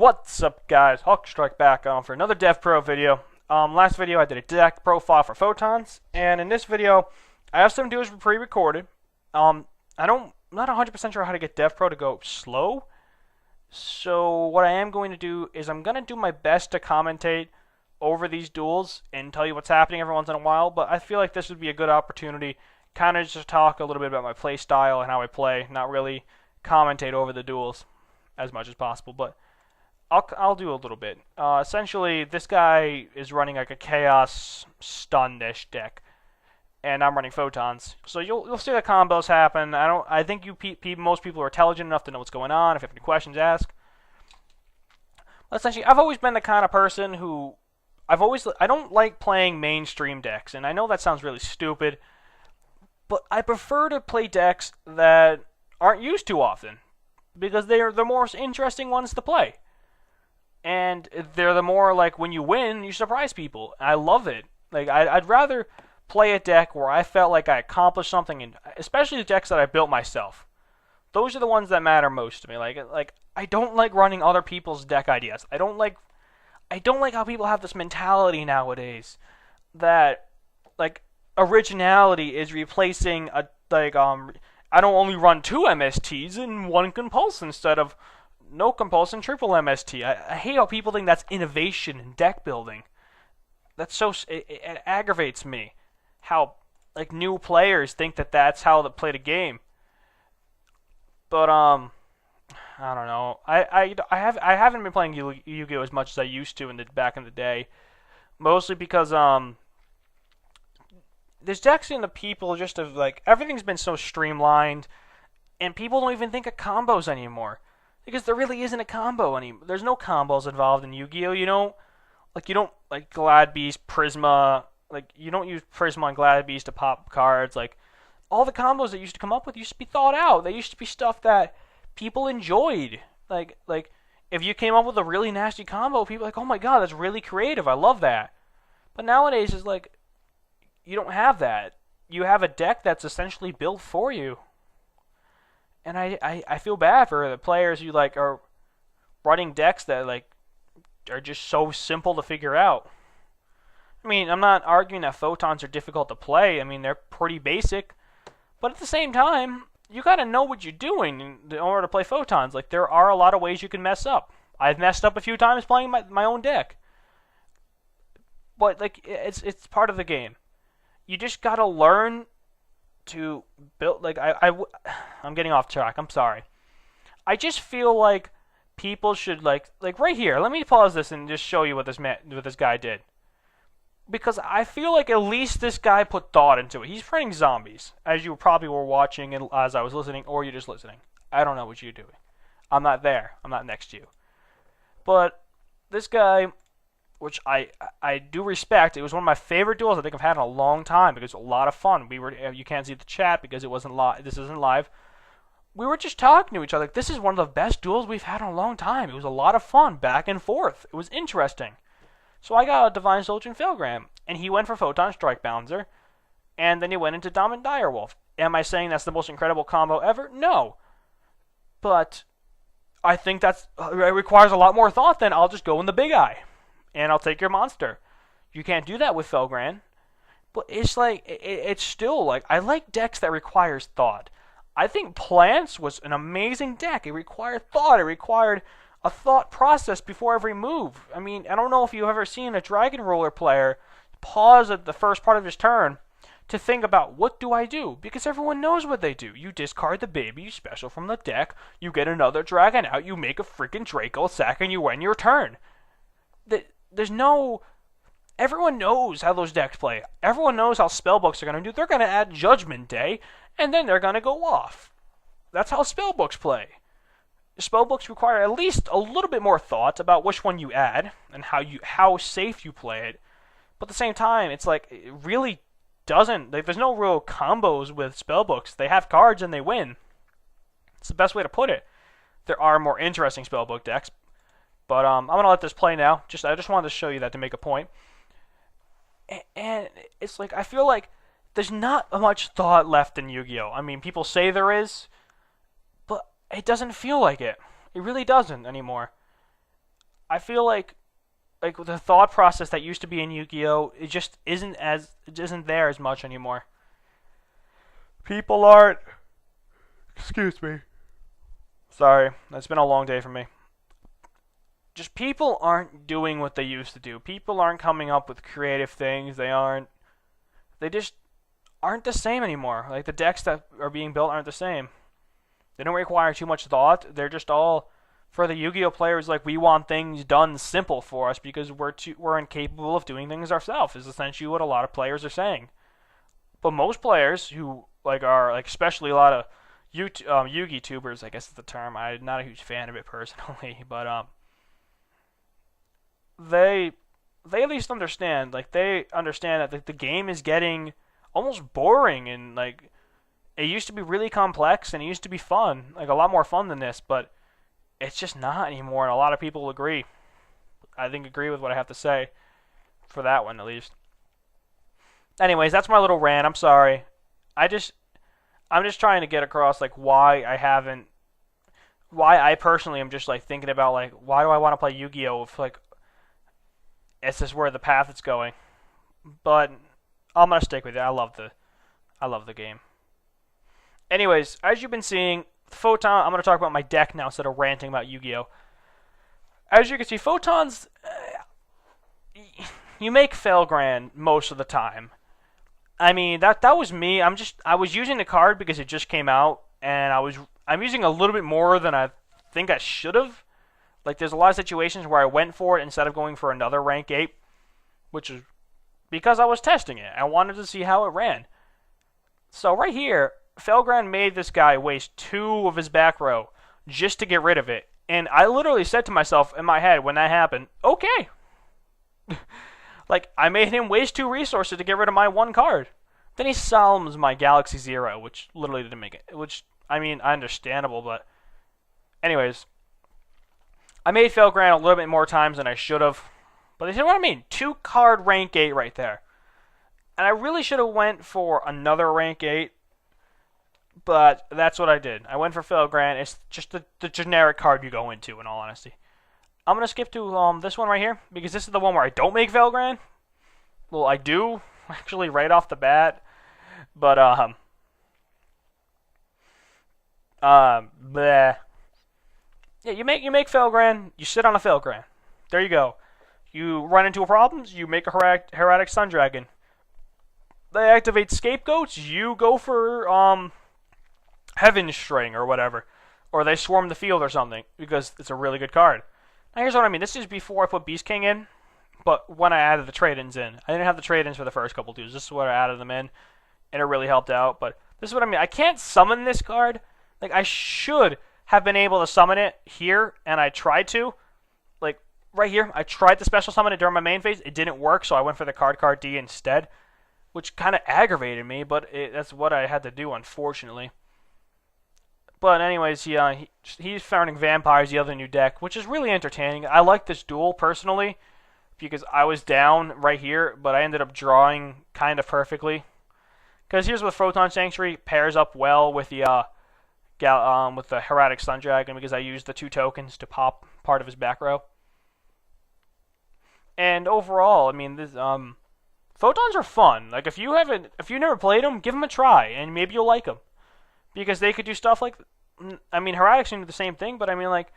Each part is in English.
What's up, guys? Strike back on for another DevPro video. Last video I did a deck profile for Photons, and in this video I have some duels pre-recorded. I'm not 100% sure how to get DevPro to go slow, so what I am going to do is I'm going to do my best to commentate over these duels and tell you what's happening every once in a while, but I feel like this would be a good opportunity kind of just talk a little bit about my play style and how I play, not really commentate over the duels as much as possible, but I'll do a little bit. Essentially, this guy is running like a chaos stun-ish deck, and I'm running photons. So you'll see the combos happen. I think most people are intelligent enough to know what's going on. If you have any questions, ask. But essentially, I've always been the kind of person who I don't like playing mainstream decks, and I know that sounds really stupid, but I prefer to play decks that aren't used too often because they're the more interesting ones to play. And they're the more, like, when you win, you surprise people. I love it. Like, I'd rather play a deck where I felt like I accomplished something, and especially the decks that I built myself. Those are the ones that matter most to me. Like I don't like running other people's deck ideas. I don't like how people have this mentality nowadays that, like, originality is replacing I don't only run 2 MSTs and 1 compulse instead of no compulse and triple MST. I hate how people think that's innovation in deck building. That's it aggravates me. How, like, new players think that that's how to play the game. But I don't know. I haven't been playing Yu-Gi-Oh as much as I used to back in the day, mostly because there's decks in the people just of, like, everything's been so streamlined, and people don't even think of combos anymore. Because there really isn't a combo anymore. There's no combos involved in Yu-Gi-Oh! You don't Glad Beast, Prisma, like, you don't use Prisma and Glad Beast to pop cards. Like, all the combos that used to come up with used to be thought out. They used to be stuff that people enjoyed. Like if you came up with a really nasty combo, people are like, oh my god, that's really creative. I love that. But nowadays, it's like, you don't have that. You have a deck that's essentially built for you. And I feel bad for the players who, like, are running decks that, like, are just so simple to figure out. I mean, I'm not arguing that photons are difficult to play. I mean, they're pretty basic. But at the same time, you gotta know what you're doing in order to play photons. Like, there are a lot of ways you can mess up. I've messed up a few times playing my own deck. But, like, it's part of the game. You just gotta learn to build, like, I'm getting off track. I'm sorry. I just feel like people should, like right here. Let me pause this and just show you what this guy did, because I feel like at least this guy put thought into it. He's running zombies, as you probably were watching and as I was listening, or you're just listening. I don't know what you're doing. I'm not there. I'm not next to you. But this guy, which I do respect. It was one of my favorite duels I think I've had in a long time because it was a lot of fun. You can't see the chat because it wasn't live. This isn't live. We were just talking to each other. Like, this is one of the best duels we've had in a long time. It was a lot of fun, back and forth. It was interesting. So I got a Divine Soldier and Failgram, and he went for Photon Strike Balancer, and then he went into Dominant Direwolf. Am I saying that's the most incredible combo ever? No. But I think it requires a lot more thought than I'll just go in the big eye and I'll take your monster. You can't do that with Felgran. But it's like, it's still, like, I like decks that requires thought. I think Plants was an amazing deck. It required thought. It required a thought process before every move. I mean, I don't know if you've ever seen a Dragon Roller player pause at the first part of his turn to think about, what do I do? Because everyone knows what they do. You discard the baby, you special from the deck, you get another dragon out, you make a freaking Draco sack, and you win your turn. Everyone knows how those decks play. Everyone knows how spellbooks are going to do. They're going to add Judgment Day, and then they're going to go off. That's how spellbooks play. Spellbooks require at least a little bit more thought about which one you add and how safe you play it. But at the same time, it's like, it really doesn't. Like, there's no real combos with spellbooks. They have cards and they win. It's the best way to put it. There are more interesting spellbook decks. But I'm going to let this play now. I just wanted to show you that to make a point. And it's like, I feel like there's not much thought left in Yu-Gi-Oh! I mean, people say there is, but it doesn't feel like it. It really doesn't anymore. I feel like the thought process that used to be in Yu-Gi-Oh, it just isn't there as much anymore. People aren't. Excuse me. Sorry, it's been a long day for me. Just people aren't doing what they used to do. People aren't coming up with creative things. They just aren't the same anymore. Like, the decks that are being built aren't the same. They don't require too much thought. They're just all, for the Yu-Gi-Oh players, like, we want things done simple for us because we're incapable of doing things ourselves, is essentially what a lot of players are saying. But most players who are especially a lot of Yu-Gi tubers, I guess is the term. I'm not a huge fan of it personally, but they at least understand. Like, they understand that the game is getting almost boring, and like, it used to be really complex and it used to be fun, like a lot more fun than this, but it's just not anymore, and a lot of people agree. I think agree with what I have to say for that one, at least. Anyways, that's my little rant. I'm sorry. I'm just trying to get across like why I personally am just like thinking about like why do I want to play Yu-Gi-Oh if like it's just where the path it's going. But I'm gonna stick with it. I love the game. Anyways, as you've been seeing, Photon. I'm gonna talk about my deck now instead of ranting about Yu-Gi-Oh. As you can see, Photons, you make Felgran most of the time. I mean, that was me. I was using the card because it just came out, and I'm using a little bit more than I think I should have. Like, there's a lot of situations where I went for it instead of going for another rank 8, which is because I was testing it. I wanted to see how it ran. So right here, Felgran made this guy waste 2 of his back row just to get rid of it. And I literally said to myself in my head when that happened, okay. Like, I made him waste 2 resources to get rid of my 1 card. Then he salms my Galaxy Zero, which literally didn't make it. Which, I mean, understandable, but... Anyways. I made Felgran a little bit more times than I should have. But you know what I mean? 2 card rank 8 right there. And I really should have went for another rank 8. But that's what I did. I went for Felgran. It's just the generic card you go into, in all honesty. I'm going to skip to this one right here, because this is the one where I don't make Felgran. Well, I do, actually, right off the bat. But, bleh. Yeah, you make Felgran, you sit on a Felgran. There you go. You run into problems, you make a Heretic Sun Dragon. They activate Scapegoats, you go for, Heaven's String or whatever. Or they swarm the field or something, because it's a really good card. Now here's what I mean. This is before I put Beast King in, but when I added the trade-ins in. I didn't have the trade-ins for the first couple dudes. This is where I added them in, and it really helped out. But this is what I mean. I can't summon this card. Like, I should have been able to summon it here, and I tried to. Like, right here, I tried to special summon it during my main phase. It didn't work, so I went for the card D instead, which kind of aggravated me, but that's what I had to do, unfortunately. But anyways, he's founding Vampires, the other new deck, which is really entertaining. I like this duel, personally, because I was down right here, but I ended up drawing kind of perfectly. Because here's what Photon Sanctuary pairs up well with the Heretic Sun Dragon, because I used the 2 tokens to pop part of his back row. And overall, I mean, this Photons are fun. Like, if you never played them, give them a try, and maybe you'll like them. Because they could do stuff like, I mean, Heretics can do the same thing, but I mean, like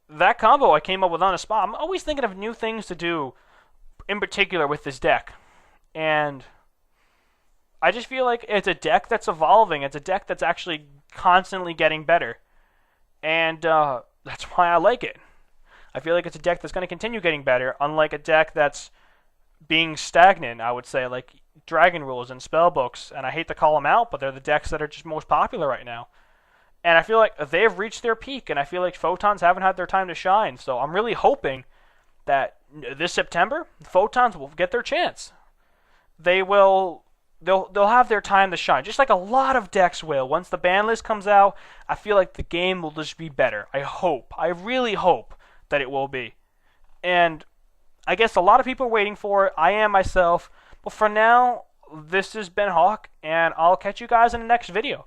that combo I came up with on the spot. I'm always thinking of new things to do, in particular with this deck. And I just feel like it's a deck that's evolving. It's a deck that's actually constantly getting better. And that's why I like it. I feel like it's a deck that's going to continue getting better, unlike a deck that's being stagnant, I would say, like Dragon Rules and Spellbooks, and I hate to call them out, but they're the decks that are just most popular right now. And I feel like they've reached their peak, and I feel like Photons haven't had their time to shine, so I'm really hoping that this September, Photons will get their chance. They'll have their time to shine, just like a lot of decks will. Once the ban list comes out, I feel like the game will just be better. I really hope that it will be. And I guess a lot of people are waiting for it. I am myself. But for now, this has been Hawk, and I'll catch you guys in the next video.